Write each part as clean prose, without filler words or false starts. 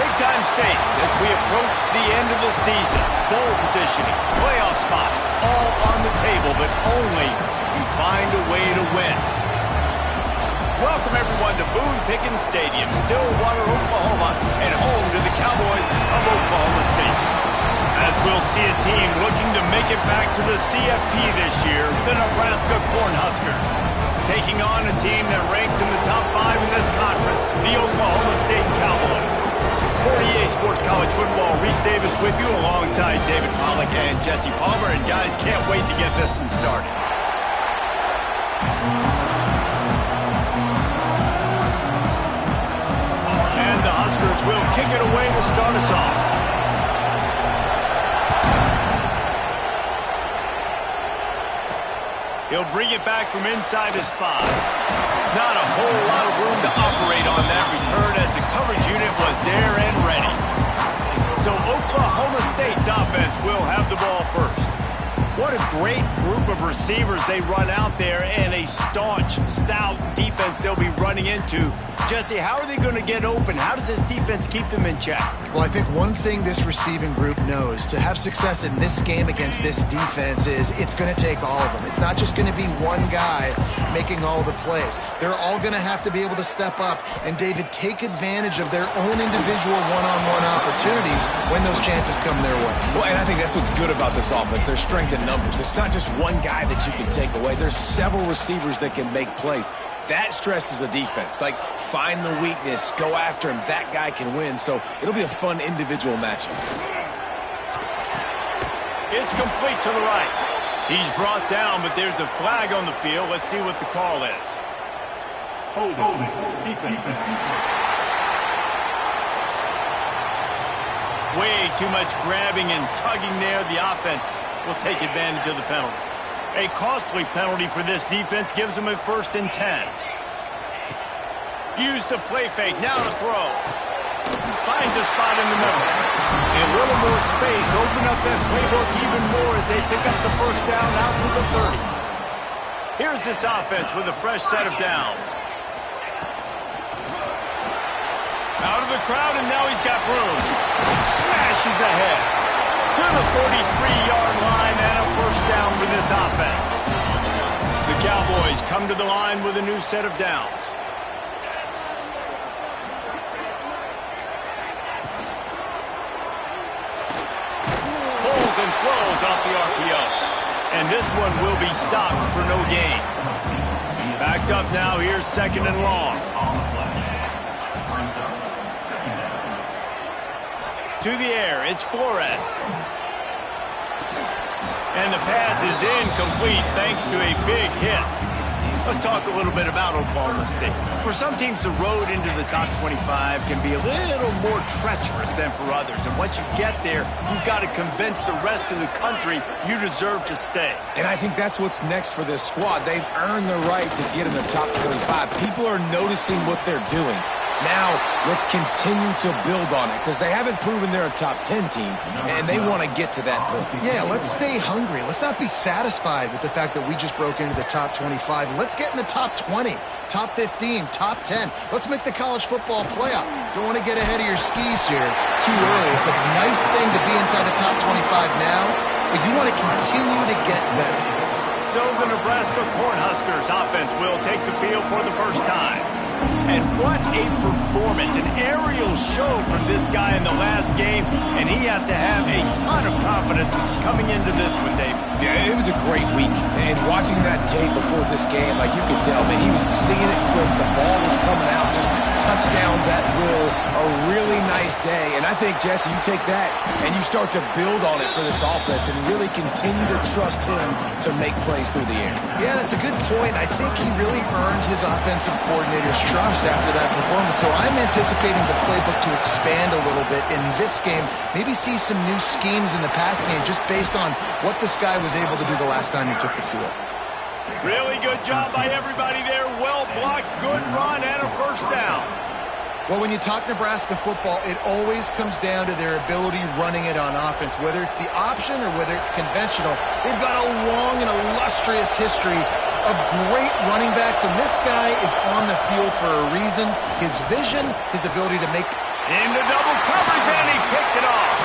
Big-time stakes as we approach the end of the season. Bowl positioning, playoff spots, all on the table, but only if you find a way to win. Welcome, everyone, to Boone Pickens Stadium, Stillwater, Oklahoma, and home to the Cowboys of Oklahoma State. As we'll see a team looking to make it back to the CFP this year, the Nebraska Cornhuskers, taking on a team that ranks in the top 5 in this conference, the Oklahoma State Cowboys. For EA Sports College Football, Reese Davis with you alongside David Pollack and Jesse Palmer. And guys, can't wait to get this one started. And the Huskers will kick it away to start us off. He'll bring it back from inside his 5. Not a whole lot of room to operate on that return as the coverage unit was there and ready. So Oklahoma State's offense will have the ball first. What a great group of receivers they run out there, and a staunch, stout defense they'll be running into. Jesse, how are they going to get open? How does this defense keep them in check? Well, I think one thing this receiving group knows to have success in this game against this defense is it's going to take all of them. It's not just going to be one guy making all the plays. They're all going to have to be able to step up and, David, take advantage of their own individual one-on-one opportunities when those chances come their way. Well, and I think that's what's good about this offense. There's strength in numbers. It's not just one guy that you can take away. There's several receivers that can make plays. That stresses the defense. Like, find the weakness, go after him. That guy can win. So it'll be a fun individual matchup. It's complete to the right. He's brought down, but there's a flag on the field. Let's see what the call is. Holding. Defense. Way too much grabbing and tugging there. The offense will take advantage of the penalty. A costly penalty for this defense gives them a 1st and 10. Use the play fake. Now to throw. Finds a spot in the middle. A little more space. Open up that playbook even more as they pick up the 1st down out to the 30. Here's this offense with a fresh set of downs. Out of the crowd, and now he's got room. Smashes ahead to the 43-yard line, and a 1st down for this offense. The Cowboys come to the line with a new set of downs. Pulls and throws off the RPO. And this one will be stopped for no gain. Backed up now, here's 2nd and long. To the air, it's Flores. And the pass is incomplete thanks to a big hit. Let's talk a little bit about Oklahoma State. For some teams, the road into the top 25 can be a little more treacherous than for others. And once you get there, you've got to convince the rest of the country you deserve to stay. And I think that's what's next for this squad. They've earned the right to get in the top 25. People are noticing what they're doing. Now, let's continue to build on it because they haven't proven they're a top 10 team, and they want to get to that point. Yeah, let's stay hungry. Let's not be satisfied with the fact that we just broke into the top 25. Let's get in the top 20, top 15, top 10. Let's make the college football playoff. Don't want to get ahead of your skis here too early. It's a nice thing to be inside the top 25 now, but you want to continue to get better. So the Nebraska Cornhuskers offense will take the field for the first time. And what a performance, an aerial show from this guy in the last game, and he has to have a ton of confidence coming into this one, Dave. Yeah, it was a great week, and watching that tape before this game, like you could tell, man, he was seeing it quick, the ball was coming out, just touchdowns at will, a really nice day, and I think, Jesse, you take that and you start to build on it for this offense and really continue to trust him to make plays through the air. Yeah, that's a good point. I think he really earned his offensive coordinator's trust after that performance, so I'm anticipating the playbook to expand a little bit in this game, maybe see some new schemes in the pass game just based on what this guy was able to do the last time he took the field. Really good job by everybody there. Well blocked, good run, and a 1st down. Well, when you talk Nebraska football, it always comes down to their ability running it on offense, whether it's the option or whether it's conventional. They've got a long and illustrious history of great running backs, and this guy is on the field for a reason. His vision, his ability to make Into double coverage, and he picked it off.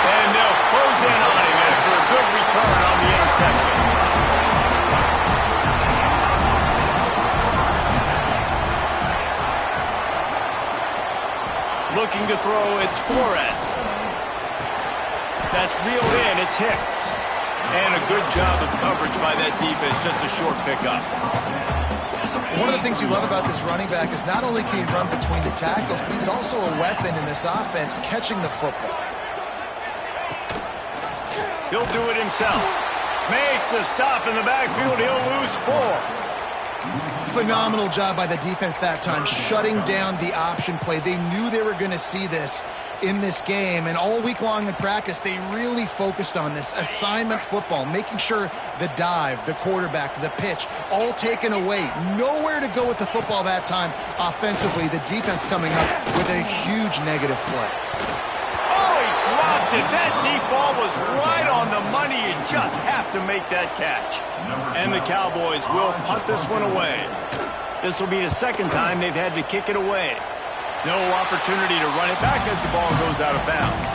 And they'll close in on him after a good return on the interception. Looking to throw, it's Flores. That's reeled in, it's Hicks. And a good job of coverage by that defense, just a short pickup. One of the things you love about this running back is not only can he run between the tackles, but he's also a weapon in this offense catching the football. He'll do it himself. Makes a stop in the backfield. He'll lose 4. Phenomenal job by the defense that time, shutting down the option play. They knew they were going to see this in this game, and all week long in practice, they really focused on this assignment football, making sure the dive, the quarterback, the pitch, all taken away. Nowhere to go with the football that time offensively. The defense coming up with a huge negative play. Oh, he dropped it. That deep ball was right on the money. You just have to make that catch. And the Cowboys will punt this one away. This will be the second time they've had to kick it away. No opportunity to run it back as the ball goes out of bounds.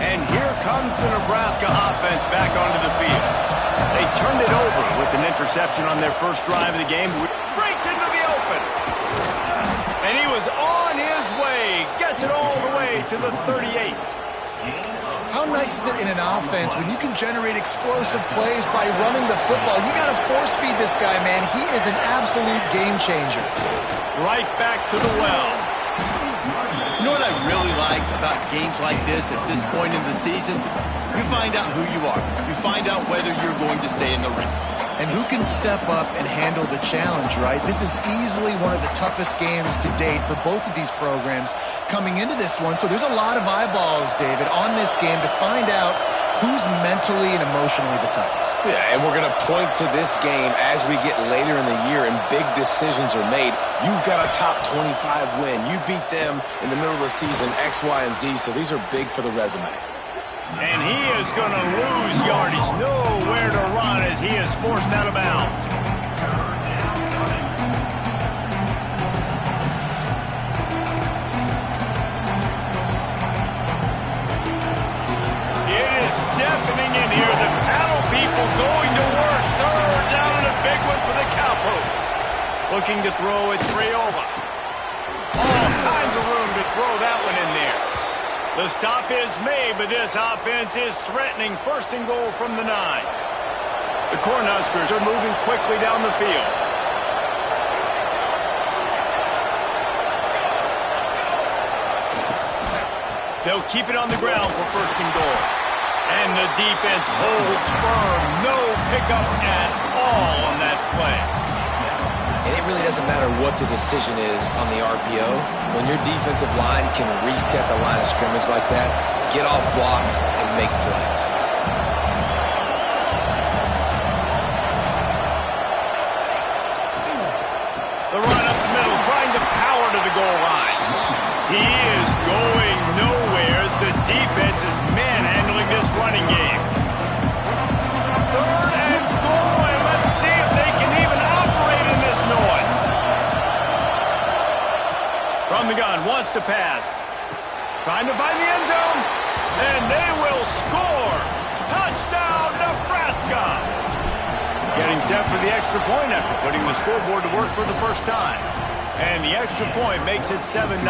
And here comes the Nebraska offense back onto the field. They turned it over with an interception on their first drive of the game. Breaks into the open. And he was on his way. Gets it all the way to the 38. How nice is it in an offense when you can generate explosive plays by running the football? You got to force feed this guy, man. He is an absolute game changer. Right back to the well. You know what I really like about games like this at this point in the season? You find out who you are. You find out whether you're going to stay in the race. And who can step up and handle the challenge, right? This is easily one of the toughest games to date for both of these programs coming into this one. So there's a lot of eyeballs, David, on this game to find out who's mentally and emotionally the toughest. Yeah, and we're going to point to this game as we get later in the year and big decisions are made. You've got a top 25 win. You beat them in the middle of the season, X, Y, and Z, so these are big for the resume. And he is going to lose yardage. Nowhere to run as he is forced out of bounds. It is deafening in here. The panel people going to work. Third down and a big one for the Cowboys. Looking to throw, it's Rayola. All kinds of room to throw that one in there. The stop is made, but this offense is threatening. First and goal from the 9. The Cornhuskers are moving quickly down the field. They'll keep it on the ground for first and goal. And the defense holds firm. No pickup at all on that play. And it really doesn't matter what the decision is on the RPO. When your defensive line can reset the line of scrimmage like that, get off blocks and make plays. The run up the middle, trying to power to the goal line. He is going nowhere as the defense is manhandling this running game. Third and goal, and let's see if they can even operate in this noise. From the gun, wants to pass. Trying to find the end zone, and they will score. Touchdown, Nebraska. Getting set for the extra point after putting the scoreboard to work for the first time. And the extra point makes it 7-0.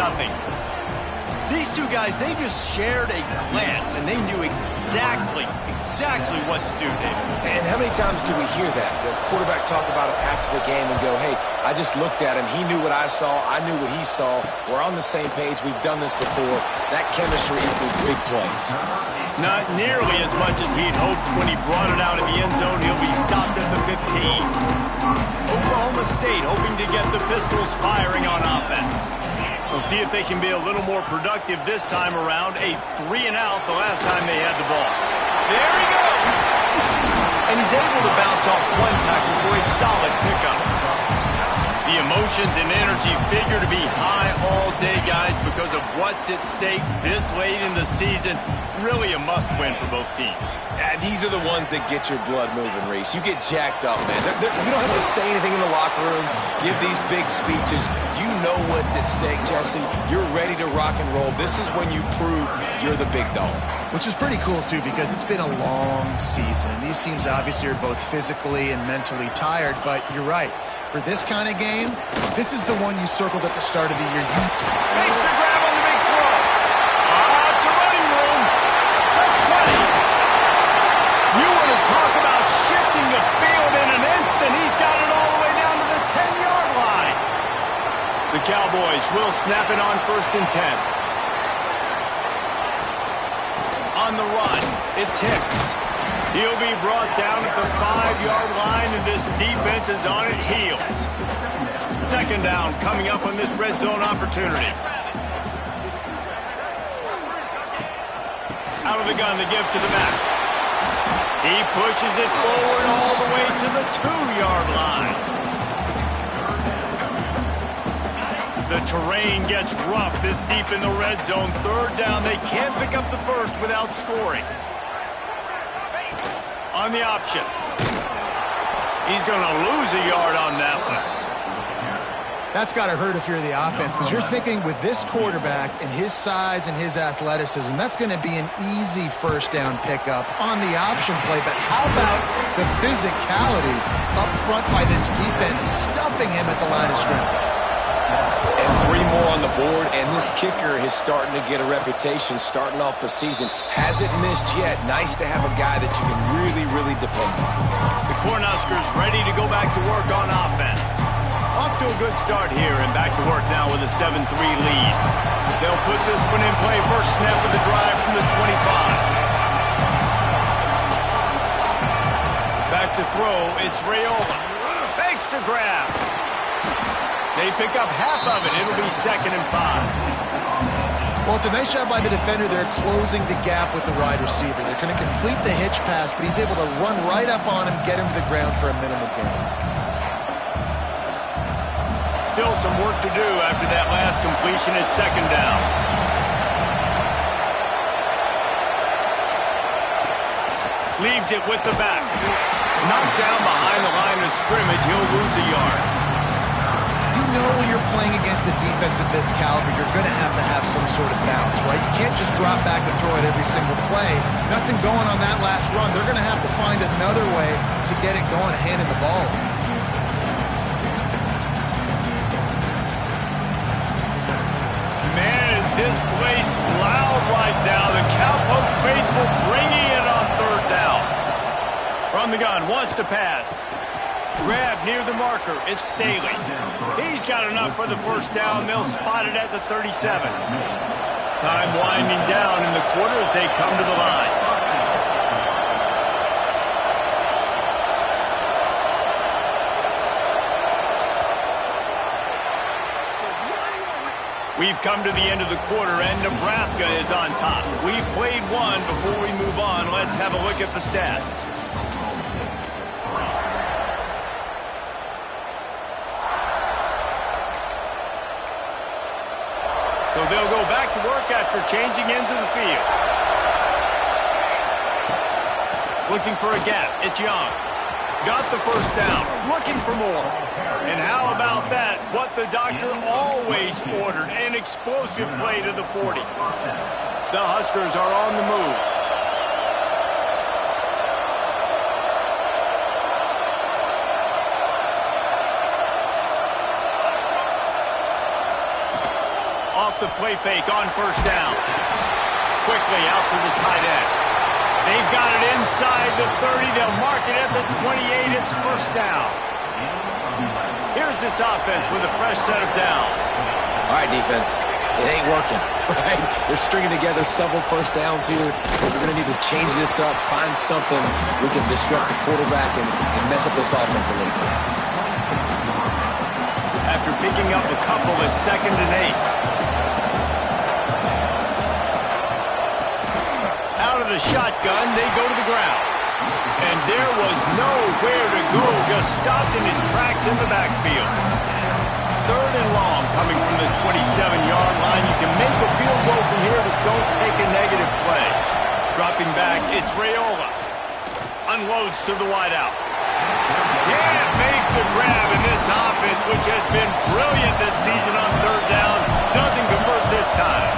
These two guys, they just shared a glance, and they knew exactly what to do, David. And how many times do we hear that? The quarterback talk about it after the game and go, hey, I just looked at him. He knew what I saw. I knew what he saw. We're on the same page. We've done this before. That chemistry equals big plays. Not nearly as much as he'd hoped when he brought it out of the end zone. He'll be stopped at the 15. Oklahoma State hoping to get the Pistols firing on offense. We'll see if they can be a little more productive this time around. A 3-and-out the last time they had the ball. There he goes! And he's able to bounce off one tackle for a solid pickup. The emotions and energy figure to be high all day, guys, because of what's at stake this late in the season. really a must-win for both teams. These are the ones that get your blood moving, Reese. You get jacked up, man. You don't have to say anything in the locker room, give these big speeches. You know what's at stake, Jesse. You're ready to rock and roll. This is when you prove you're the big dog. Which is pretty cool, too, because it's been a long season. And these teams obviously are both physically and mentally tired, but you're right. For this kind of game, this is the one you circled at the start of the year. Makes the grab on the big throw. It's a running room. The 20. You want to talk about shifting the field in an instant. He's got it all the way down to the 10-yard line. The Cowboys will snap it on 1st and 10. On the run, it's Hicks. He'll be brought down at the 5-yard line, and this defense is on its heels. 2nd down coming up on this red zone opportunity. Out of the gun to give to the back. He pushes it forward all the way to the 2-yard line. The terrain gets rough this deep in the red zone. 3rd down, they can't pick up the first without scoring. On the option. He's going to lose a yard on that one. That's got to hurt if you're the offense, because you're thinking with this quarterback and his size and his athleticism, that's going to be an easy 1st down pickup on the option play. But how about the physicality up front by this defense, stuffing him at the line of scrimmage? And 3 more on the board, and this kicker is starting to get a reputation starting off the season. Hasn't missed yet. Nice to have a guy that you can really, really depend on. The Cornhuskers ready to go back to work on offense. Off to a good start here and back to work now with a 7-3 lead. They'll put this one in play. First snap of the drive from the 25. Back to throw. It's Rayola. Fakes to grab. They pick up half of it. It'll be 2nd and 5. Well, it's a nice job by the defender there closing the gap with the wide receiver. They're going to complete the hitch pass, but he's able to run right up on him, get him to the ground for a minimal gain. Still some work to do after that last completion at 2nd down. Leaves it with the back. Knocked down behind the line of scrimmage. He'll lose a yard. You know when you're playing against a defense of this caliber, you're going to have some sort of balance, right? You can't just drop back and throw it every single play. Nothing going on that last run. They're going to have to find another way to get it going, handing the ball. Man, is this place loud right now. The Cowpoke faithful bringing it on 3rd down. From the gun, wants to pass. Grab near the marker. It's Staley. He's got enough for the 1st down. They'll spot it at the 37. Time winding down in the quarter as they come to the line. We've come to the end of the quarter, and Nebraska is on top. We've played one. Before we move on, let's have a look at the stats. So they'll go back to work after changing into the field. Looking for a gap. It's Young. Got the 1st down. Looking for more. And how about that? What the doctor always ordered. An explosive play to the 40. The Huskers are on the move. Off the play fake on 1st down. Quickly out to the tight end. They've got it inside the 30. They'll mark it at the 28. It's 1st down. Here's this offense with a fresh set of downs. All right, defense. It ain't working, right? They're stringing together several 1st downs here. We're going to need to change this up, find something we can disrupt the quarterback and mess up this offense a little bit. After picking up a couple at 2nd and 8. Out of the shotgun, they go to the ground. And there was nowhere to go, just stopped in his tracks in the backfield. 3rd and long coming from the 27-yard line. You can make a field goal from here, just don't take a negative play. Dropping back, it's Raiola. Unloads to the wideout. Can't make the grab in this offense, which has been brilliant this season on third down. Doesn't convert this time.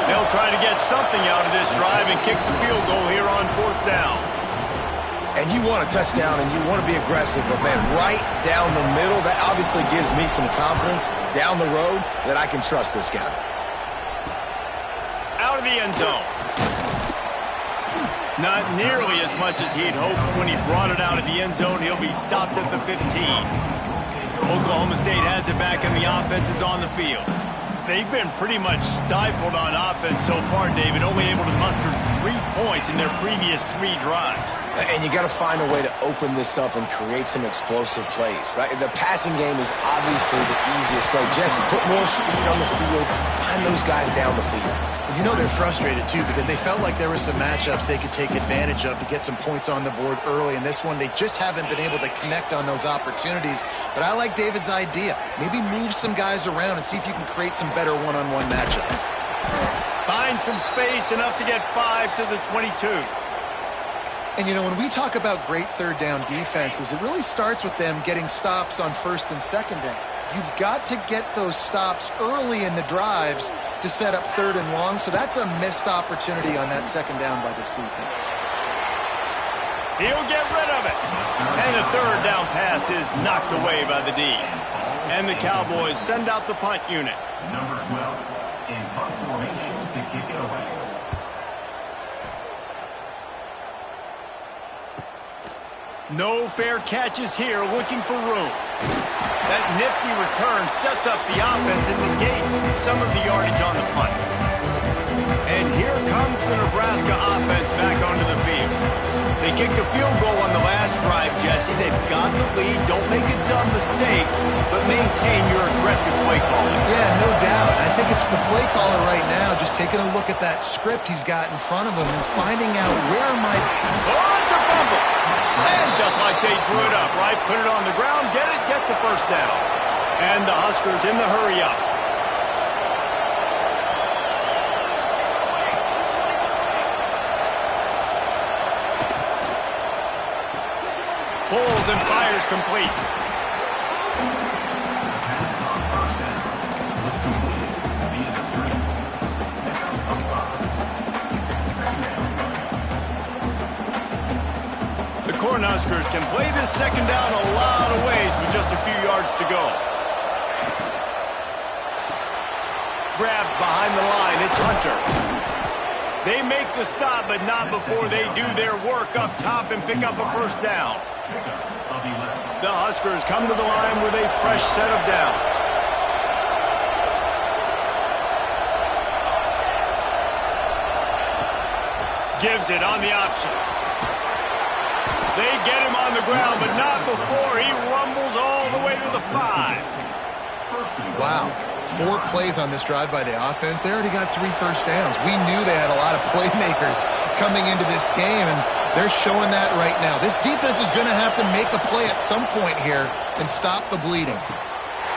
They'll try to get something out of this drive and kick the field goal here on fourth down. And you want a touchdown and you want to be aggressive, but, man, right down the middle, that obviously gives me some confidence down the road that I can trust this guy. Out of the end zone. Not nearly as much as he'd hoped when he brought it out of the end zone. He'll be stopped at the 15. Oklahoma State has it back and the offense is on the field. They've been pretty much stifled on offense so far, David, only able to muster 3 points in their previous 3 drives. And you got to find a way to open this up and create some explosive plays. The passing game is obviously the easiest way. Jesse, put more speed on the field. Find those guys down the field. You know they're frustrated, too, because they felt like there were some matchups they could take advantage of to get some points on the board early. In this one, they just haven't been able to connect on those opportunities. But I like David's idea. Maybe move some guys around and see if you can create some better one-on-one matchups. Find some space, enough to get 5 to the 22. And, you know, when we talk about great third down defenses, it really starts with them getting stops on first and second down. You've got to get those stops early in the drives to set up third and long, so that's a missed opportunity on that second down by this defense. He'll get rid of it. And the third down pass is knocked away by the D. And the Cowboys send out the punt unit. Number 12 in punt formation to kick it away. No fair catches here, looking for room. That nifty return sets up the offense and negates some of the yardage on the punt. And here comes the Nebraska offense back onto the field. They kicked a field goal on the last drive, Jesse. They've got the lead. Don't make a dumb mistake, but maintain your aggressive play calling. Yeah, no doubt. I think it's the play caller right now just taking a look at that script he's got in front of him and finding out where my... Oh, it's a fumble. And just like they drew it up, right? Put it on the ground, get it, get the first down. And the Huskers in the hurry up. Pulls and fires complete. Cornhuskers can play this second down a lot of ways with just a few yards to go. Grabbed behind the line, it's Hunter. They make the stop, but not before they do their work up top and pick up a first down. The Huskers come to the line with a fresh set of downs. Gives it on the option. They get him on the ground, but not before he rumbles all the way to the 5. Wow. 4 plays on this drive by the offense. They already got 3 first downs. We knew they had a lot of playmakers coming into this game, and they're showing that right now. This defense is going to have to make a play at some point here and stop the bleeding.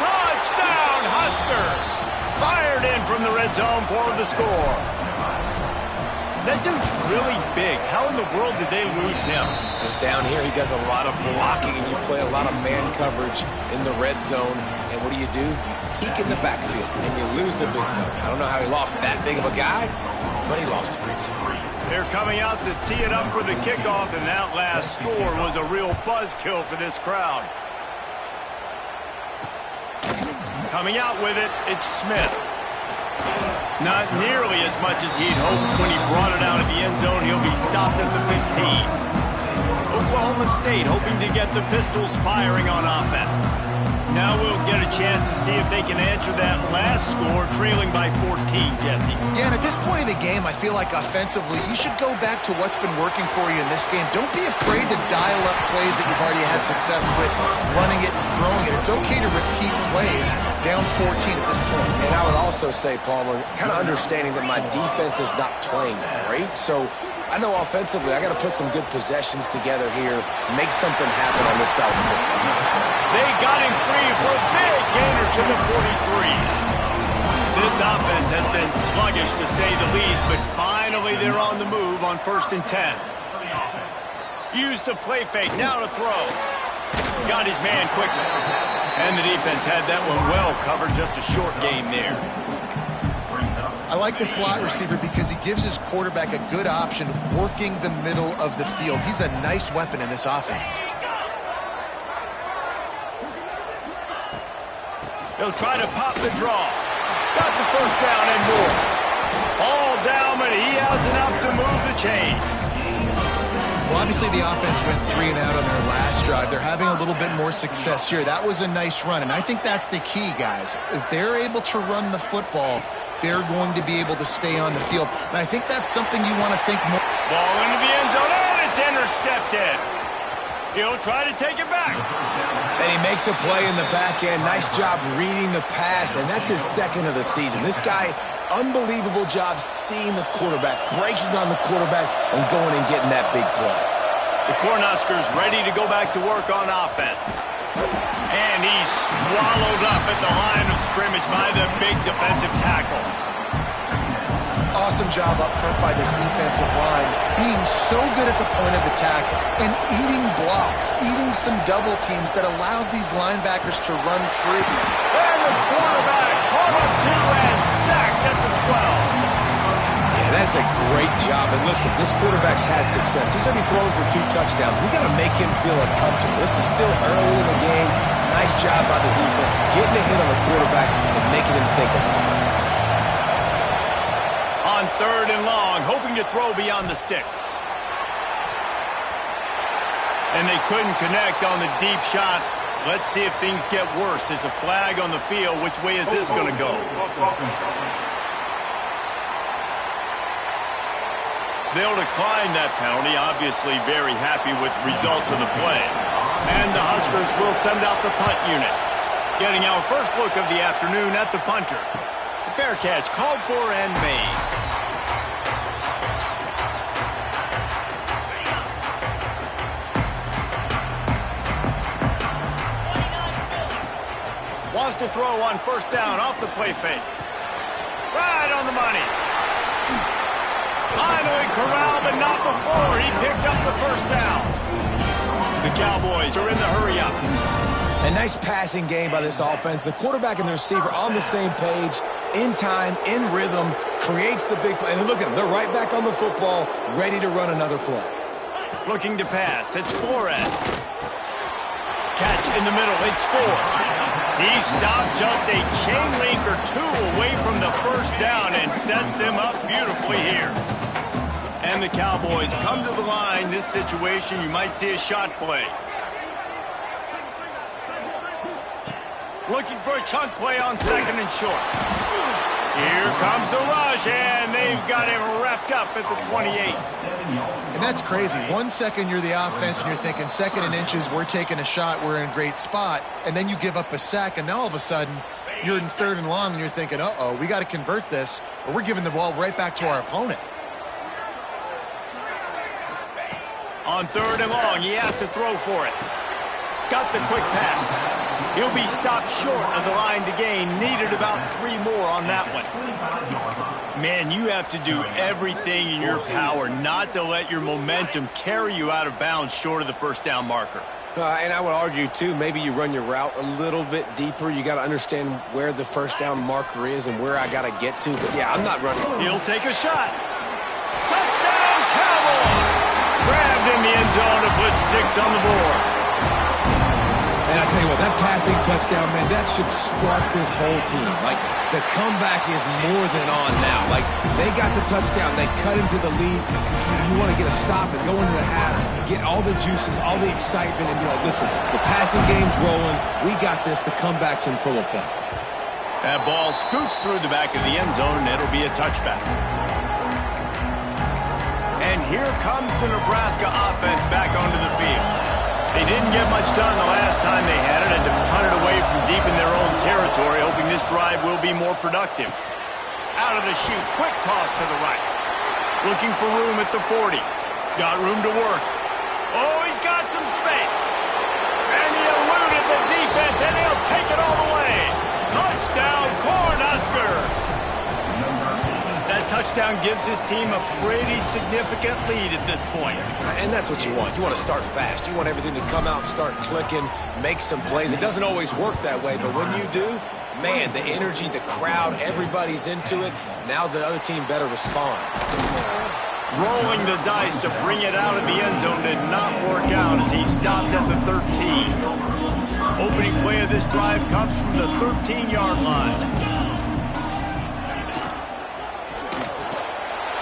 Touchdown, Huskers! Fired in from the red zone for the score. That dude's really big. How in the world did they lose him? Because down here he does a lot of blocking and you play a lot of man coverage in the red zone. And what do? You peek in the backfield and you lose the big fella. I don't know how he lost that big of a guy, but he lost him. They're coming out to tee it up for the kickoff, and that last score was a real buzzkill for this crowd. Coming out with it, it's Smith. Not nearly as much as he'd hoped when he brought it out of the end zone. He'll be stopped at the 15. Oklahoma State hoping to get the Pistols firing on offense. Now we'll get a chance to see if they can answer that last score, trailing by 14, Jesse. Yeah, and at this point in the game, I feel like offensively, you should go back to what's been working for you in this game. Don't be afraid to dial up plays that you've already had success with, running it and throwing it. It's okay to repeat plays down 14 at this point. And I would also say, Palmer, kind of understanding that my defense is not playing great, so I know offensively I got to put some good possessions together here, make something happen on this side of the football. They got him free for a big gainer to the 43. This offense has been sluggish, to say the least, but finally they're on the move on 1st and 10. Use the play fake, now to throw. Got his man quickly. And the defense had that one well covered, just a short game there. I like the slot receiver because he gives his quarterback a good option working the middle of the field. He's a nice weapon in this offense. He'll try to pop the draw. Got the first down and more. All down, but he has enough to move the chains. Well, obviously the offense went 3 and out on their last drive. They're having a little bit more success here. That was a nice run, and I think that's the key, guys. If they're able to run the football, they're going to be able to stay on the field. And I think that's something you want to think more. Ball into the end zone, and it's intercepted. He'll try to take it back. And he makes a play in the back end. Nice job reading the pass, and that's his 2nd of the season. This guy, unbelievable job seeing the quarterback, breaking on the quarterback, and going and getting that big play. The Cornhuskers ready to go back to work on offense. And he's swallowed up at the line of scrimmage by the big defensive tackle. Awesome job up front by this defensive line, being so good at the point of attack and eating blocks, eating some double teams that allows these linebackers to run free. And the quarterback caught up to and sacked at the 12. Yeah, that's a great job. And listen, this quarterback's had success. He's already thrown for 2 touchdowns. We got to make him feel uncomfortable. This is still early in the game. Nice job by the defense, getting a hit on the quarterback and making him think a little bit. On 3rd and long, hoping to throw beyond the sticks. And they couldn't connect on the deep shot. Let's see if things get worse. There's a flag on the field. Which way is this going to go? They'll decline that penalty. Obviously very happy with the results of the play. And the Huskers will send out the punt unit. Getting our first look of the afternoon at the punter. Fair catch called for and made. Wants to throw on 1st down off the play fake. Right on the money. Finally corralled, but not before. He picked up the 1st down. The Cowboys are in the hurry-up. A nice passing game by this offense. The quarterback and the receiver on the same page, in time, in rhythm, creates the big play. And look at them. They're right back on the football, ready to run another play. Looking to pass. It's Flores. Catch in the middle. It's Ford. He stopped just a chain link or 2 away from the 1st down and sets them up beautifully here. And the Cowboys come to the line. This situation, you might see a shot play. Looking for a chunk play on 2nd and short. Here comes the rush, and they've got him wrapped up at the 28. And that's crazy. 1 second you're the offense and you're thinking 2nd and inches, we're taking a shot, we're in a great spot. And then you give up a sack, and now all of a sudden you're in 3rd and long and you're thinking, uh-oh, we got to convert this or we're giving the ball right back to our opponent. On 3rd and long, he has to throw for it. Got the quick pass. He'll be stopped short of the line to gain. Needed about 3 more on that one. Man, you have to do everything in your power not to let your momentum carry you out of bounds short of the 1st down marker. And I would argue, too, maybe you run your route a little bit deeper. You got to understand where the 1st down marker is and where I got to get to. But, yeah, I'm not running. He'll take a shot. Touchdown, Cowboys! Grabbed in the end zone to put 6 on the board. And I tell you what, that passing touchdown, man, that should spark this whole team. Like, the comeback is more than on now. Like, they got the touchdown. They cut into the lead. You want to get a stop and go into the half, get all the juices, all the excitement, and be like, listen, the passing game's rolling. We got this. The comeback's in full effect. That ball scoots through the back of the end zone, and it'll be a touchback. And here comes the Nebraska offense back onto the field. They didn't get much done the last time they had it, and to punt it away from deep in their own territory, hoping this drive will be more productive. Out of the chute, quick toss to the right. Looking for room at the 40. Got room to work. Oh, he's got some space. And he eluded the defense, and he'll take it all the way. Touchdown, Cornhuskers! touchdown gives his team a pretty significant lead at this point. And that's what you want. You want to start fast. You want everything to come out, start clicking, make some plays. It doesn't always work that way, but when you do, man, the energy, the crowd, everybody's into it. Now the other team better respond. Rolling the dice to bring it out of the end zone did not work out as he stopped at the 13. Opening play of this drive comes from the 13-yard line.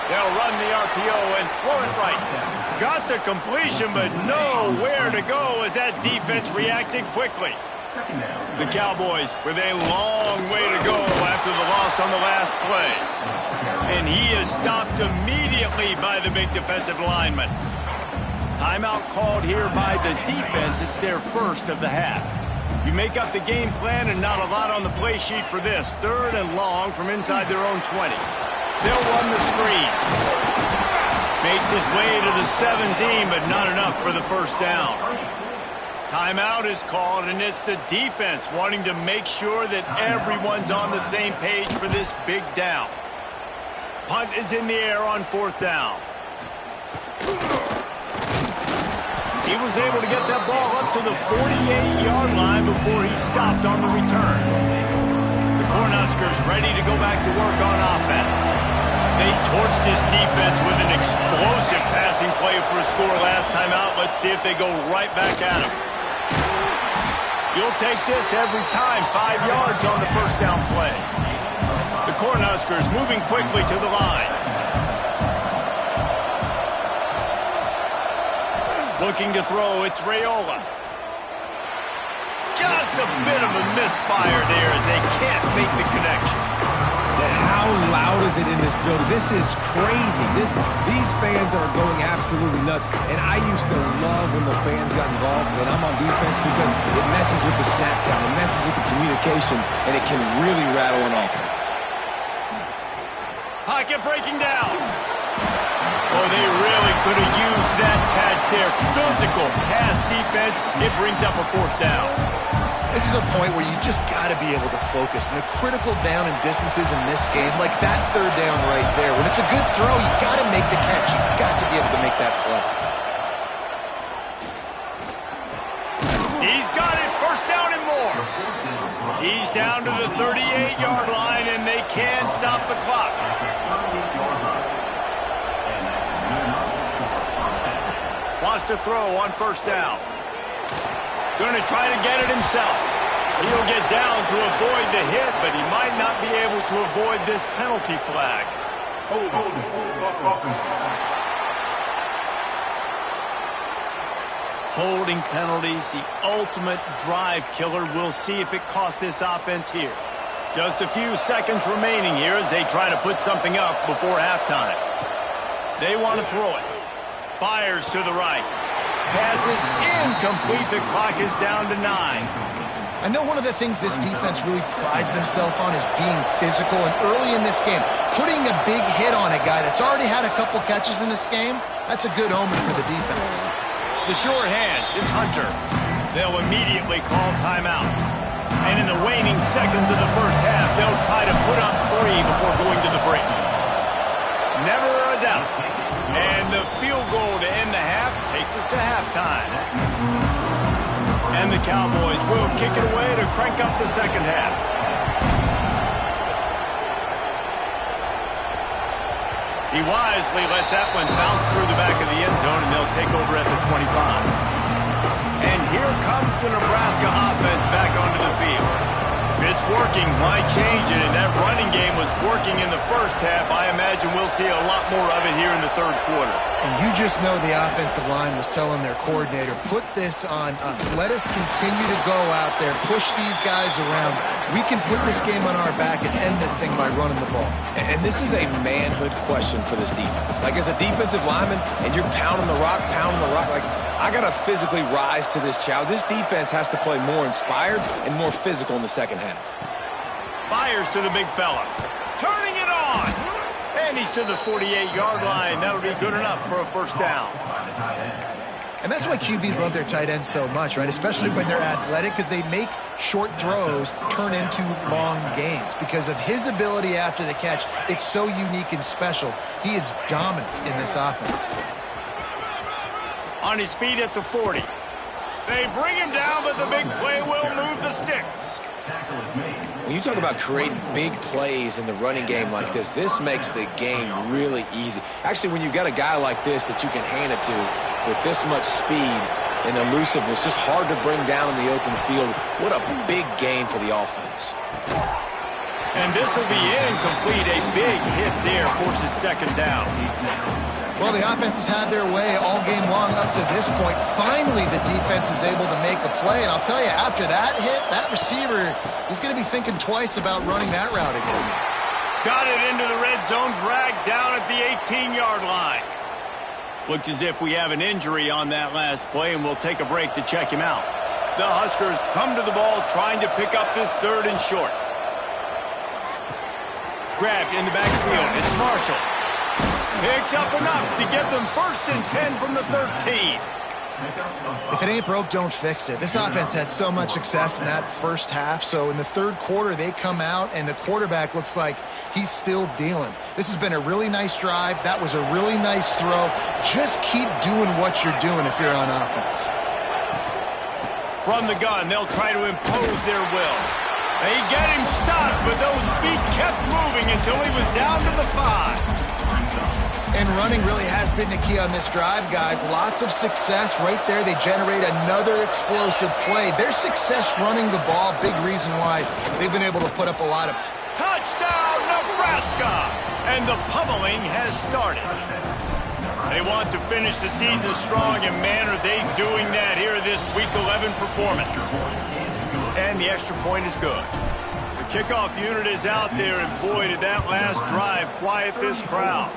They'll run the RPO and throw it right. Got the completion, but nowhere to go as that defense reacted quickly. The Cowboys with a long way to go after the loss on the last play. And he is stopped immediately by the big defensive lineman. Timeout called here by the defense. It's their first of the half. You make up the game plan and not a lot on the play sheet for this. 3rd and long from inside their own 20. They'll run the screen. Makes his way to the 17, but not enough for the first down. Timeout is called, and it's the defense wanting to make sure that everyone's on the same page for this big down. Punt is in the air on 4th down. He was able to get that ball up to the 48-yard line before he stopped on the return. The Cornhuskers ready to go back to work on offense. They torched this defense with an explosive passing play for a score last time out. Let's see if they go right back at him. You'll take this every time. 5 yards on the first down play. The Cornhuskers moving quickly to the line. Looking to throw, it's Raiola. Just a bit of a misfire there as they can't make the connection. How loud is it in this building? This is crazy. These fans are going absolutely nuts. And I used to love when the fans got involved when I'm on defense because it messes with the snap count, it messes with the communication, and it can really rattle an offense. Pocket breaking down. Oh, they really could have used that catch there. Physical pass defense. It brings up a 4th down. This is a point where you just got to be able to focus. And the critical down and distances in this game, like that 3rd down right there, when it's a good throw, you got to make the catch. You got to be able to make that play. He's got it. 1st down and more. He's down to the 38-yard line, and they can stop the clock. Wants to throw on 1st down. Going to try to get it himself. He'll get down to avoid the hit, but he might not be able to avoid this penalty flag. Holding penalties, the ultimate drive killer. We'll see if it costs this offense here. Just a few seconds remaining here as they try to put something up before halftime. They want to throw it. Fires to the right. Pass is incomplete. The clock is down to 9. I know one of the things this defense really prides themselves on is being physical. And early in this game, putting a big hit on a guy that's already had a couple catches in this game, that's a good omen for the defense. The sure hands, it's Hunter. They'll immediately call timeout. And in the waning seconds of the first half, they'll try to put up 3 before going to the break. Never a doubt. And the field goal to end the half takes us to halftime. And the Cowboys will kick it away to crank up the second half. He wisely lets that one bounce through the back of the end zone, and they'll take over at the 25. And here comes the Nebraska offense back onto the field. If it's working, why change it? And that running game was working in the first half. I imagine we'll see a lot more of it here in the 3rd quarter. And you just know the offensive line was telling their coordinator, put this on us. Let us continue to go out there, push these guys around. We can put this game on our back and end this thing by running the ball. And this is a manhood question for this defense. Like, as a defensive lineman, and you're pounding the rock, like, I got to physically rise to this challenge. This defense has to play more inspired and more physical in the second half. Fires to the big fella. Turning it on. And he's to the 48-yard line. That'll be good enough for a 1st down. And that's why QBs love their tight ends so much, right? Especially when they're athletic, because they make short throws turn into long gains. Because of his ability after the catch, it's so unique and special. He is dominant in this offense. On his feet at the 40. They bring him down, but the big play will move the sticks. When you talk about creating big plays in the running game like this makes the game really easy. Actually, when you've got a guy like this that you can hand it to with this much speed and elusiveness, just hard to bring down in the open field, what a big gain for the offense. And this will be incomplete. A big hit there forces second down. Well, the offense has had their way all game long up to this point. Finally, the defense is able to make a play. And I'll tell you, after that hit, that receiver, he's going to be thinking twice about running that route again. Got it into the red zone, dragged down at the 18-yard line. Looks as if we have an injury on that last play, and we'll take a break to check him out. The Huskers come to the ball, trying to pick up this 3rd and short. Grabbed in the backfield. It's Marshall. Picks up enough to get them 1st and 10 from the 13. If it ain't broke, don't fix it. This offense had so much success in that first half, so in the 3rd quarter, they come out, and the quarterback looks like he's still dealing. This has been a really nice drive. That was a really nice throw. Just keep doing what you're doing if you're on offense. From the gun, they'll try to impose their will. They get him stopped, but those feet kept moving until he was down to the 5. And running really has been the key on this drive, guys. Lots of success right there. They generate another explosive play. Their success running the ball, big reason why they've been able to put up a lot of... Touchdown, Nebraska! And the pummeling has started. They want to finish the season strong, and man, are they doing that here this Week 11 performance. And the extra point is good. The kickoff unit is out there, and boy, did that last drive quiet this crowd.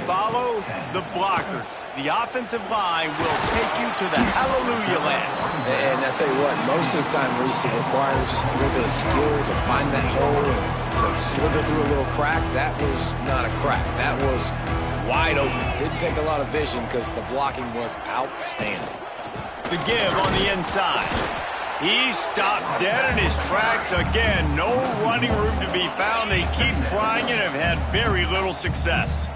Follow the blockers. The offensive line will take you to the hallelujah land. And I tell you what, most of the time, Reese, it requires a little bit of skill to find that hole and slither through a little crack. That was not a crack. That was wide open. Didn't take a lot of vision because the blocking was outstanding. The give on the inside. He stopped dead in his tracks again. No running room to be found. They keep trying and have had very little success.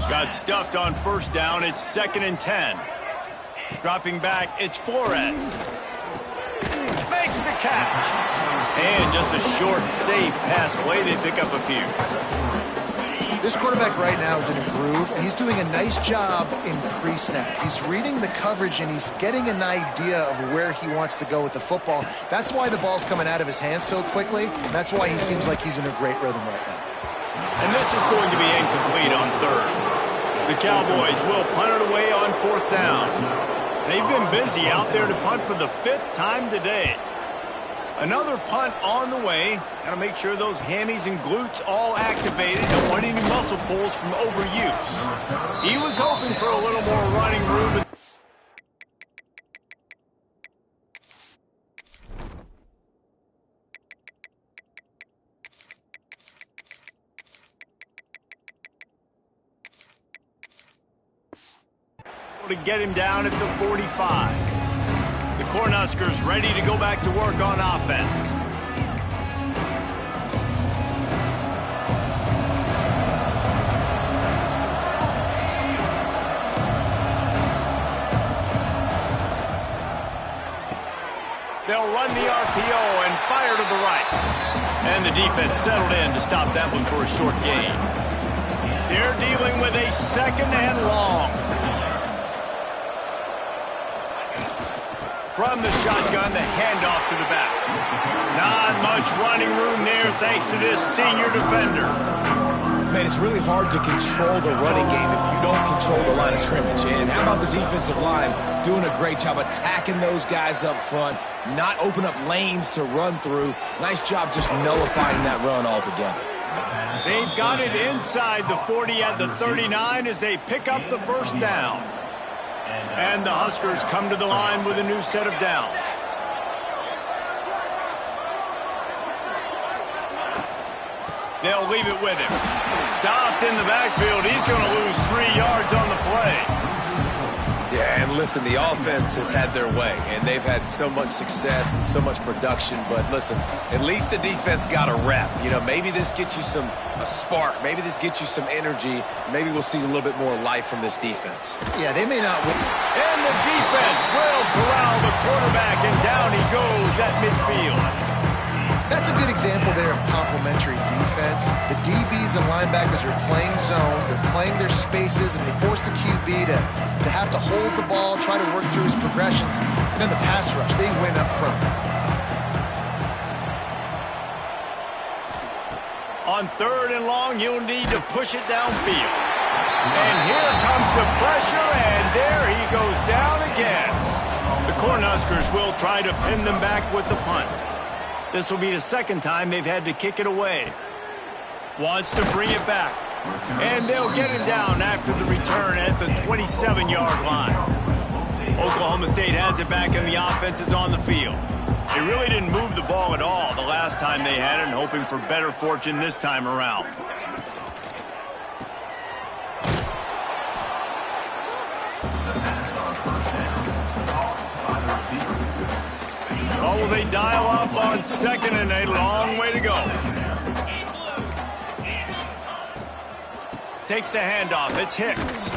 Got stuffed on 1st down. It's 2nd and 10. Dropping back, it's Flores. Makes the catch. And just a short, safe pass play. They pick up a few. This quarterback right now is in a groove, and he's doing a nice job in pre-snap. He's reading the coverage, and he's getting an idea of where he wants to go with the football. That's why the ball's coming out of his hands so quickly. That's why he seems like he's in a great rhythm right now. And this is going to be incomplete on 3rd. The Cowboys will punt it away on 4th down. They've been busy out there to punt for the 5th time today. Another punt on the way. Got to make sure those hammies and glutes all activated. Don't want any muscle pulls from overuse. He was hoping for a little more running room, but to get him down at the 45. The Cornhuskers ready to go back to work on offense. They'll run the RPO and fire to the right. And the defense settled in to stop that one for a short gain. They're dealing with a 2nd and long. From the shotgun, the handoff to the back. Not much running room there thanks to this senior defender. Man, it's really hard to control the running game if you don't control the line of scrimmage. And how about the defensive line doing a great job attacking those guys up front, not open up lanes to run through. Nice job just nullifying that run altogether. They've got it inside the 40 at the 39 as they pick up the 1st down. And the Huskers come to the line with a new set of downs. They'll leave it with him. Stopped in the backfield. He's going to lose 3 yards on the play. Yeah, and listen, the offense has had their way, and they've had so much success and so much production. But listen, at least the defense got a rep. You know, maybe this gets you a spark. Maybe this gets you some energy. Maybe we'll see a little bit more life from this defense. Yeah, they may not win. And the defense will corral the quarterback, and down he goes at midfield. That's a good example there of complementary defense. The DBs and linebackers are playing zone, they're playing their spaces, and they force the QB to have to hold the ball, try to work through his progressions. And then the pass rush, they win up front. On 3rd and long, you'll need to push it downfield. And here comes the pressure, and there he goes down again. The Cornhuskers will try to pin them back with the punt. This will be the second time they've had to kick it away. Wants to bring it back. And they'll get him down after the return at the 27-yard line. Oklahoma State has it back, and the offense is on the field. They really didn't move the ball at all the last time they had it, and hoping for better fortune this time around. Oh, will they dial up on 2nd and a long way to go. Takes the handoff. It's Hicks.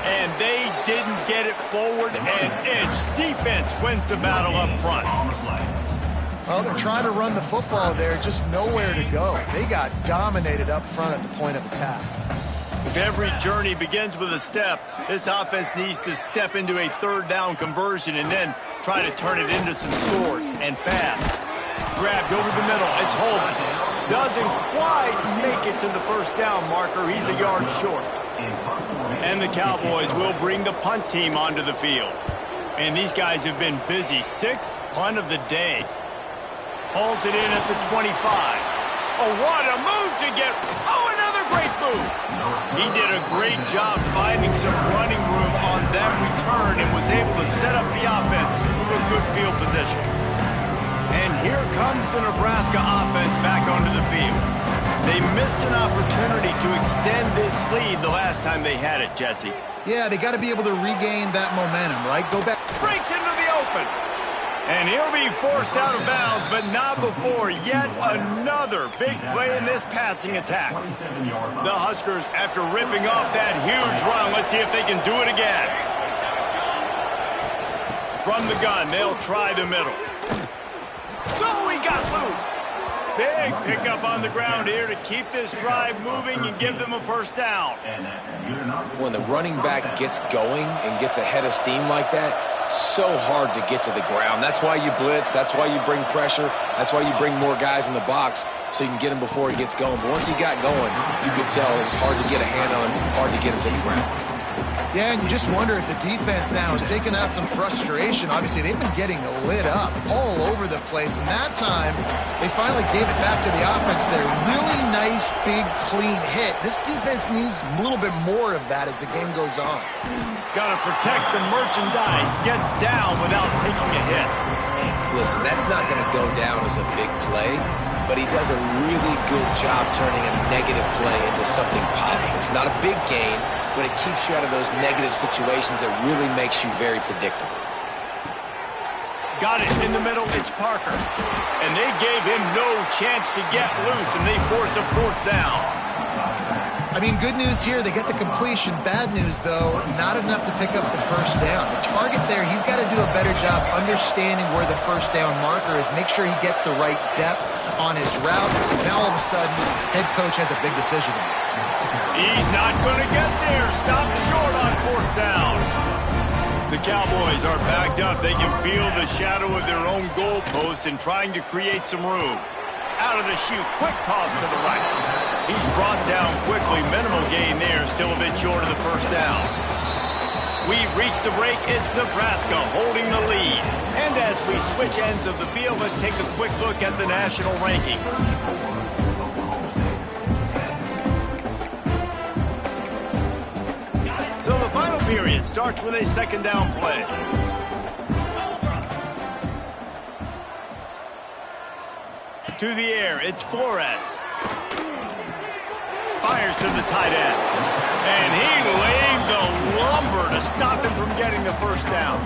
And they didn't get it forward an inch. Defense wins the battle up front. Well, they're trying to run the football there, just nowhere to go. They got dominated up front at the point of attack. If every journey begins with a step, this offense needs to step into a 3rd down conversion and then try to turn it into some scores, and fast. Grabbed over the middle. It's Holman. Doesn't quite make it to the 1st down marker. He's a yard short. And the Cowboys will bring the punt team onto the field. And these guys have been busy. 6th punt of the day. Hauls it in at the 25. Oh, what a move to get. Oh, another great move. He did a great job finding some running room on that return and was able to set up the offense for a good field position. And here comes the Nebraska offense back onto the field. They missed an opportunity to extend this lead the last time they had it, Jesse. Yeah, they got to be able to regain that momentum, right? Go back. Breaks into the open. And he'll be forced out of bounds, but not before yet another big play in this passing attack. The Huskers, after ripping off that huge run, let's see if they can do it again. From the gun, they'll try the middle. Oh, he got loose. Big pickup on the ground here to keep this drive moving and give them a 1st down. When the running back gets going and gets ahead of steam like that, so hard to get to the ground. That's why you blitz. That's why you bring pressure. That's why you bring more guys in the box so you can get him before he gets going. But once he got going, you could tell it was hard to get a hand on him, hard to get him to the ground. Yeah, and you just wonder if the defense now is taking out some frustration. Obviously, they've been getting lit up all over the place. And that time, they finally gave it back to the offense there. Really nice, big, clean hit. This defense needs a little bit more of that as the game goes on. Got to protect the merchandise. Gets down without taking a hit. Listen, that's not going to go down as a big play, but he does a really good job turning a negative play into something positive. It's not a big gain, but it keeps you out of those negative situations that really makes you very predictable. Got it in the middle. It's Parker. And they gave him no chance to get loose, and they force a 4th down. I mean, good news here, they get the completion. Bad news, though, not enough to pick up the 1st down. The target there, he's got to do a better job understanding where the 1st down marker is, make sure he gets the right depth on his route. Now, all of a sudden, head coach has a big decision to make. He's not going to get there. Stop short on 4th down. The Cowboys are backed up. They can feel the shadow of their own goalpost and trying to create some room. Out of the chute, quick toss to the right. He's brought down quickly. Minimal gain there, still a bit short of the 1st down. We've reached the break. It's Nebraska holding the lead. And as we switch ends of the field, let's take a quick look at the national rankings. So the final period starts with a 2nd down play. To the air, it's Flores. Fires to the tight end. And he laid the lumber to stop him from getting the first down.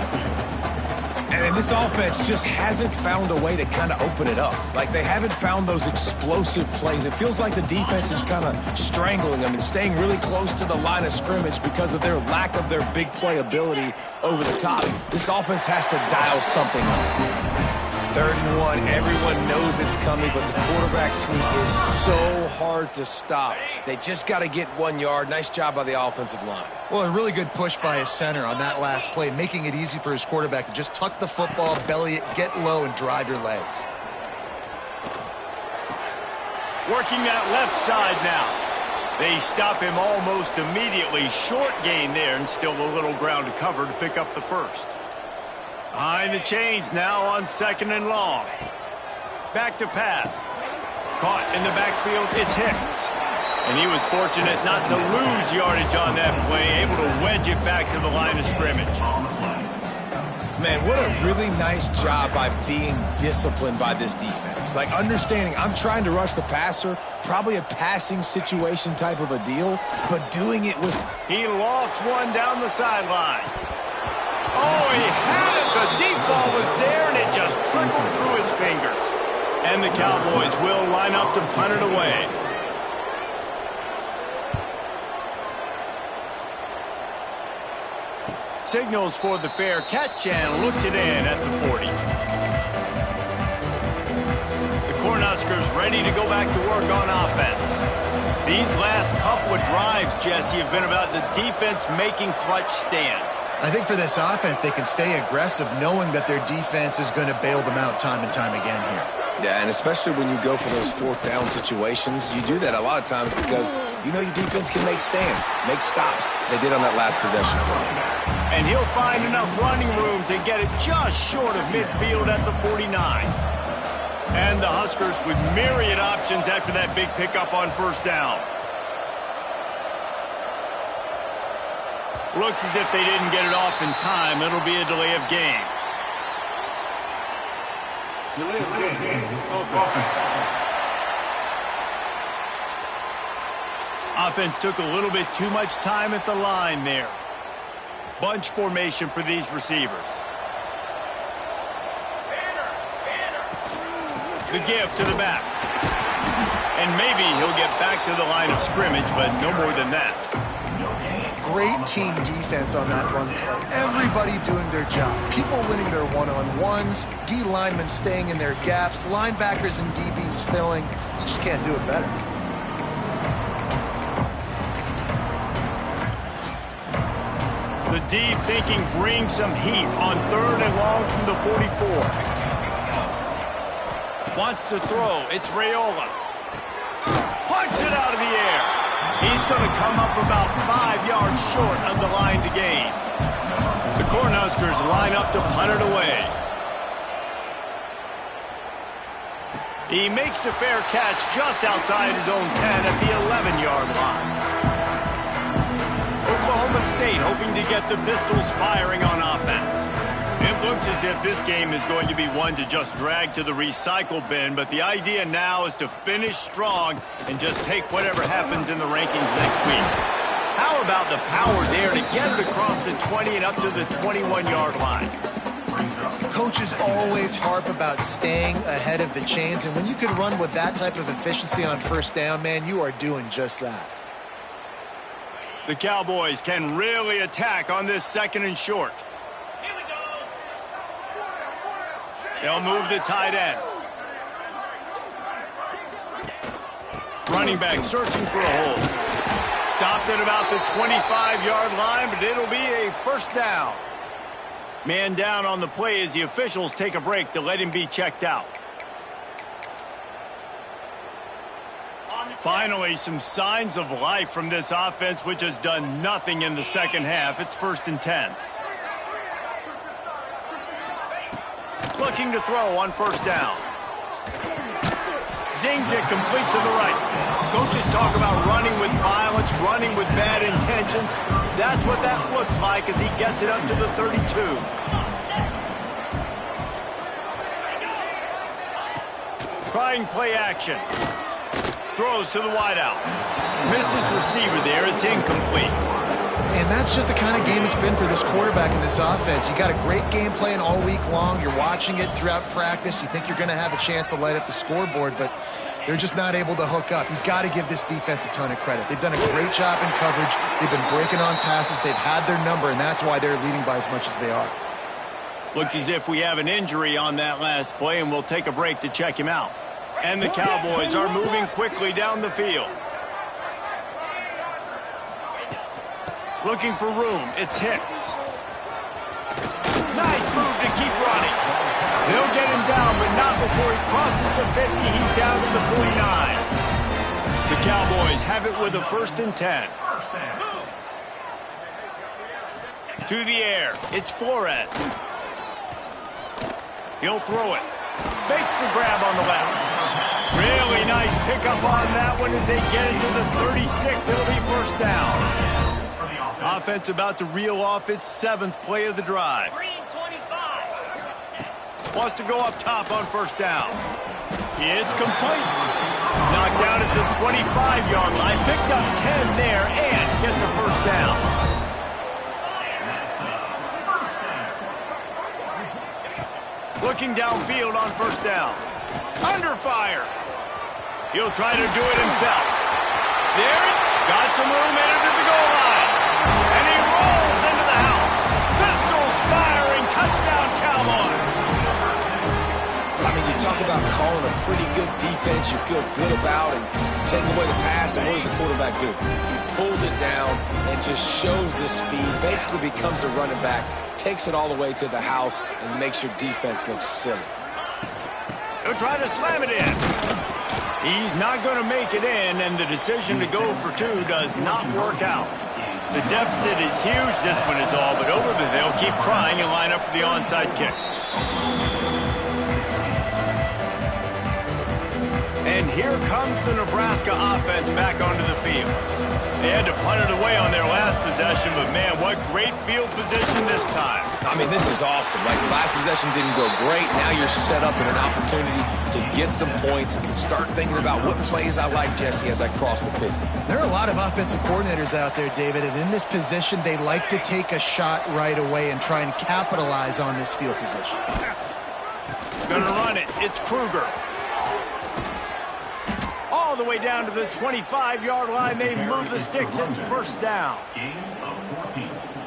And this offense just hasn't found a way to kind of open it up. Like, they haven't found those explosive plays. It feels like the defense is kind of strangling them and staying really close to the line of scrimmage because of their lack of their big play ability over the top. This offense has to dial something up. 3rd and 1, everyone knows it's coming, but the quarterback sneak is so hard to stop. They just got to get 1 yard. Nice job by the offensive line. Well, a really good push by his center on that last play, making it easy for his quarterback to just tuck the football, belly it, get low, and drive your legs. Working that left side now. They stop him almost immediately. Short gain there, and still a little ground to cover to pick up the first. Behind the chains now on 2nd and long. Back to pass. Caught in the backfield, it's Hicks. And he was fortunate not to lose yardage on that play, able to wedge it back to the line of scrimmage. Man, what a really nice job by being disciplined by this defense. Like, understanding I'm trying to rush the passer, probably a passing situation type of a deal, but doing it was... He lost one down the sideline. Oh, he had it. The deep ball was there, and it just trickled through his fingers. And the Cowboys will line up to punt it away. Signals for the fair catch and looks it in at the 40. The Cornhuskers ready to go back to work on offense. These last couple of drives, Jesse, have been about the defense making clutch stand. I think for this offense, they can stay aggressive knowing that their defense is going to bail them out time and time again here. Yeah, and especially when you go for those 4th down situations, you do that a lot of times because you know your defense can make stands, make stops. They did on that last possession for him. And he'll find enough running room to get it just short of midfield at the 49. And the Huskers with myriad options after that big pickup on 1st down. Looks as if they didn't get it off in time. It'll be a delay of game. Delay of game. Offense took a little bit too much time at the line there. Bunch formation for these receivers. The give to the back. And maybe he'll get back to the line of scrimmage, but no more than that. Great team defense on that run play. Everybody doing their job. People winning their one-on-ones, D linemen staying in their gaps, linebackers and DBs filling. You just can't do it better. The D thinking bring some heat on 3rd and long from the 44. Wants to throw. It's Raiola. Punts it out of the air. He's going to come up about 5 yards short of the line to gain. The Cornhuskers line up to punt it away. He makes the fair catch just outside his own 10 at the 11-yard line. Oklahoma State hoping to get the Pistols firing on offense. It looks as if this game is going to be one to just drag to the recycle bin, but the idea now is to finish strong and just take whatever happens in the rankings next week. How about the power there to get it across the 20 and up to the 21-yard line? Coaches always harp about staying ahead of the chains, and when you can run with that type of efficiency on 1st down, man, you are doing just that. The Cowboys can really attack on this 2nd and short. They'll move the tight end. Running back searching for a hole. Stopped at about the 25-yard line, but it'll be a 1st down. Man down on the play as the officials take a break to let him be checked out. Finally, some signs of life from this offense, which has done nothing in the 2nd half. It's 1st and 10. Looking to throw on 1st down. Zings it complete to the right. Coaches talk about running with violence, running with bad intentions. That's what that looks like as he gets it up to the 32. Trying play action. Throws to the wideout. Missed his receiver there. It's incomplete. And that's just the kind of game it's been for this quarterback in this offense. You got a great game plan all week long. You're watching it throughout practice. You think you're going to have a chance to light up the scoreboard, but they're just not able to hook up. You've got to give this defense a ton of credit. They've done a great job in coverage. They've been breaking on passes. They've had their number, and that's why they're leading by as much as they are. Looks as if we have an injury on that last play, and we'll take a break to check him out. And the Cowboys are moving quickly down the field. Looking for room. It's Hicks. Nice move to keep running. He'll get him down, but not before he crosses the 50. He's down to the 49. The Cowboys have it with a 1st and 10. To the air. It's Flores. He'll throw it. Makes the grab on the left. Really nice pickup on that one as they get it to the 36. It'll be 1st down. Offense about to reel off its 7th play of the drive. Wants to go up top on 1st down. It's complete. Knocked down at the 25-yard line. Picked up 10 there and gets a 1st down. Looking downfield on 1st down. Under fire. He'll try to do it himself. There it got some room headed to the goal line. And he rolls into the house. Pistols firing. Touchdown, Cowboys. I mean, you talk about calling a pretty good defense you feel good about and taking away the pass, and what does the quarterback do? He pulls it down and just shows the speed, basically becomes a running back, takes it all the way to the house, and makes your defense look silly. He'll try to slam it in. He's not going to make it in, and the decision to go for 2 does not work out. The deficit is huge. This one is all but over, but they'll keep trying and line up for the onside kick. And here comes the Nebraska offense back onto the field. They had to punt it away on their last possession, but man, what great field position this time. I mean, this is awesome. Like, last possession didn't go great. Now you're set up in an opportunity to get some points. Start thinking about what plays I like, Jesse, as I cross the 50. There are a lot of offensive coordinators out there, David, and in this position, they like to take a shot right away and try and capitalize on this field position. Gonna run it. It's Kruger. All the way down to the 25-yard line. They move the sticks. It's 1st down.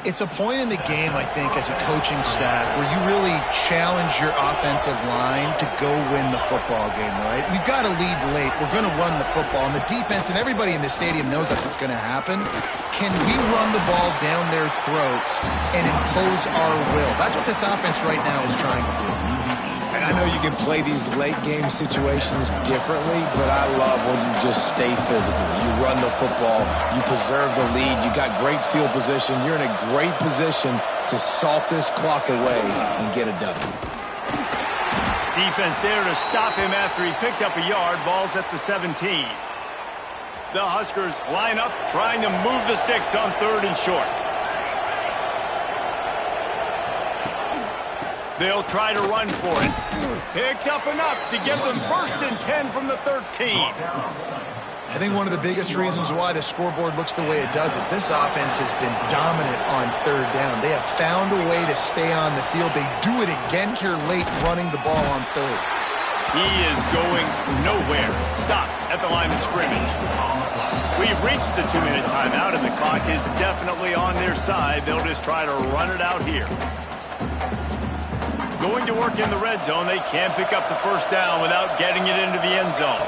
It's a point in the game, I think, as a coaching staff where you really challenge your offensive line to go win the football game, right? We've got to lead late. We're going to run the football. And the defense and everybody in the stadium knows that's what's going to happen. Can we run the ball down their throats and impose our will? That's what this offense right now is trying to do. And I know you can play these late-game situations differently, but I love when you just stay physical. You run the football. You preserve the lead. You got great field position. You're in a great position to salt this clock away and get a W. Defense there to stop him after he picked up a yard. Ball's at the 17. The Huskers line up, trying to move the sticks on 3rd and short. They'll try to run for it. Picks up enough to give them 1st and 10 from the 13. I think one of the biggest reasons why the scoreboard looks the way it does is this offense has been dominant on 3rd down. They have found a way to stay on the field. They do it again here late, running the ball on 3rd. He is going nowhere. Stop at the line of scrimmage. We've reached the 2-minute timeout, and the clock is definitely on their side. They'll just try to run it out here. Going to work in the red zone. They can't pick up the 1st down without getting it into the end zone.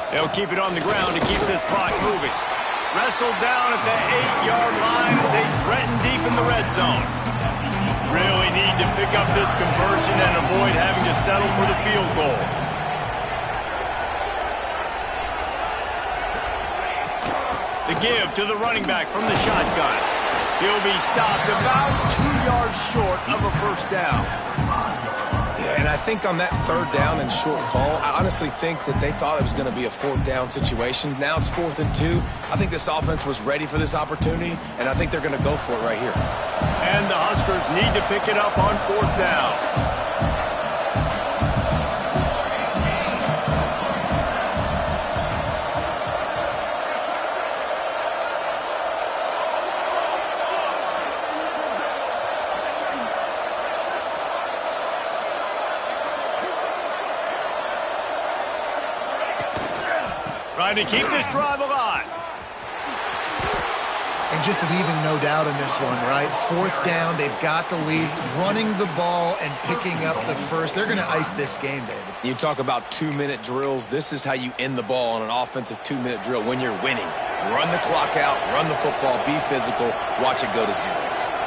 They'll keep it on the ground to keep this clock moving. Wrestled down at the 8-yard line as they threaten deep in the red zone. Really need to pick up this conversion and avoid having to settle for the field goal. The give to the running back from the shotgun. He'll be stopped about 2 yards short of a 1st down. Yeah, and I think on that 3rd down and short call, I honestly think that they thought it was going to be a 4th down situation. Now it's 4th and 2. I think this offense was ready for this opportunity, and I think they're going to go for it right here. And the Huskers need to pick it up on 4th down. Trying to keep this drive alive. And just leaving no doubt in this one, right? 4th down, they've got the lead, running the ball and picking up the first. They're going to ice this game, David. You talk about 2-minute drills. This is how you end the ball on an offensive 2-minute drill when you're winning. Run the clock out, run the football, be physical, watch it go to zeros.